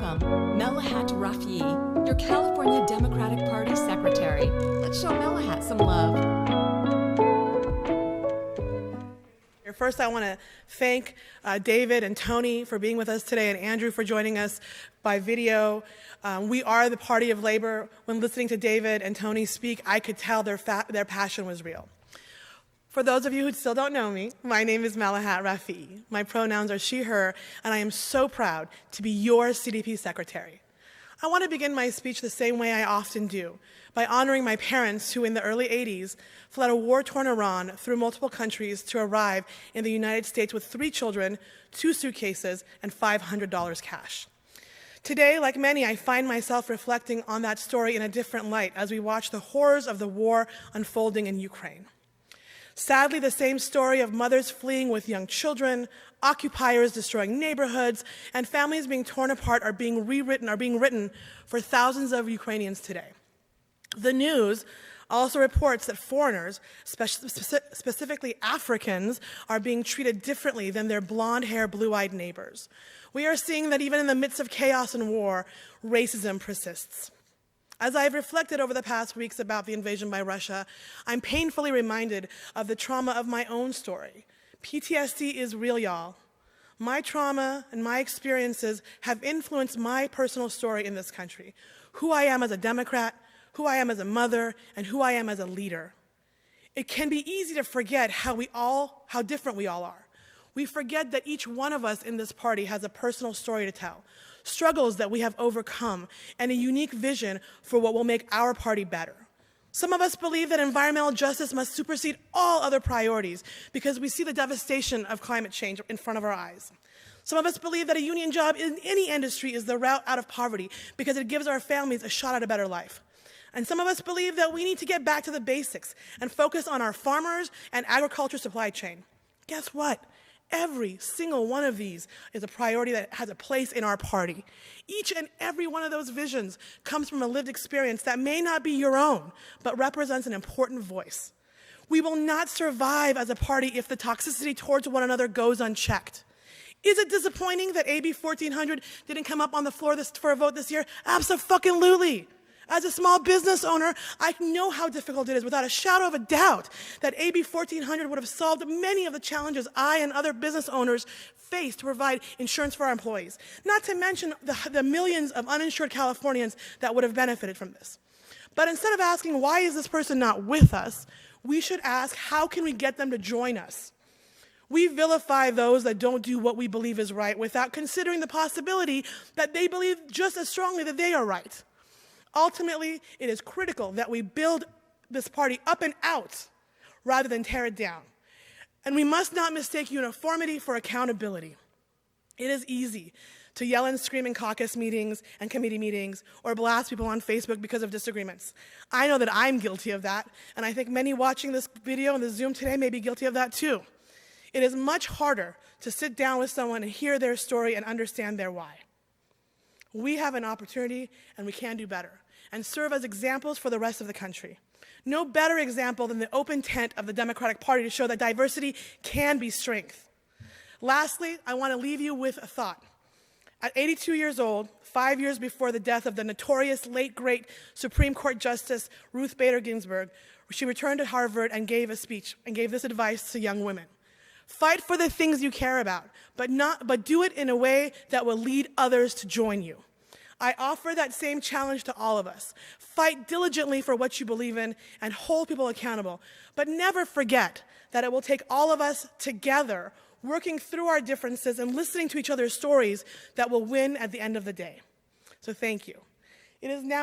welcome MELAHAT RAFIEI, your California Democratic Party Secretary. Let's show MELAHAT some love. First, I want to thank David and Tony for being with us today, and Andrew for joining us by video. We are the Party of Labor. When listening to David and Tony speak, I could tell their passion was real. For those of you who still don't know me, my name is MELAHAT RAFIEI. My pronouns are she, her, and I am so proud to be your CDP secretary. I want to begin my speech the same way I often do, by honoring my parents who in the early 80s fled a war-torn Iran through multiple countries to arrive in the United States with 3 children, 2 suitcases, and $500 cash. Today, like many, I find myself reflecting on that story in a different light as we watch the horrors of the war unfolding in Ukraine. Sadly, the same story of mothers fleeing with young children, occupiers destroying neighborhoods, and families being torn apart are being written for thousands of Ukrainians today. The news also reports that foreigners, specifically Africans, are being treated differently than their blonde-haired, blue-eyed neighbors. We are seeing that even in the midst of chaos and war, racism persists. As I've reflected over the past weeks about the invasion by Russia, I'm painfully reminded of the trauma of my own story. PTSD is real, y'all. My trauma and my experiences have influenced my personal story in this country, who I am as a Democrat, who I am as a mother, and who I am as a leader. It can be easy to forget how different we all are. We forget that each one of us in this party has a personal story to tell, struggles that we have overcome, and a unique vision for what will make our party better. Some of us believe that environmental justice must supersede all other priorities because we see the devastation of climate change in front of our eyes. Some of us believe that a union job in any industry is the route out of poverty because it gives our families a shot at a better life. And some of us believe that we need to get back to the basics and focus on our farmers and agriculture supply chain. Guess what? Every single one of these is a priority that has a place in our party. Each and every one of those visions comes from a lived experience that may not be your own, but represents an important voice. We will not survive as a party if the toxicity towards one another goes unchecked. Is it disappointing that AB 1400 didn't come up on the floor for a vote this year? Abso-fucking-lutely. As a small business owner, I know how difficult it is, without a shadow of a doubt, that AB 1400 would have solved many of the challenges I and other business owners face to provide insurance for our employees, not to mention the millions of uninsured Californians that would have benefited from this. But instead of asking, why is this person not with us, we should ask, how can we get them to join us? We vilify those that don't do what we believe is right without considering the possibility that they believe just as strongly that they are right. Ultimately, it is critical that we build this party up and out rather than tear it down. And we must not mistake uniformity for accountability. It is easy to yell and scream in caucus meetings and committee meetings or blast people on Facebook because of disagreements. I know that I'm guilty of that, and I think many watching this video and the Zoom today may be guilty of that too. It is much harder to sit down with someone and hear their story and understand their why. We have an opportunity, and we can do better, and serve as examples for the rest of the country. No better example than the open tent of the Democratic Party to show that diversity can be strength. Lastly, I want to leave you with a thought. At 82 years old, 5 years before the death of the notorious late, great Supreme Court Justice Ruth Bader Ginsburg, she returned to Harvard and gave a speech and gave this advice to young women. Fight for the things you care about, but do it in a way that will lead others to join you. I offer that same challenge to all of us. Fight diligently for what you believe in and hold people accountable, but never forget that it will take all of us together, working through our differences and listening to each other's stories, that will win at the end of the day. So thank you. It is now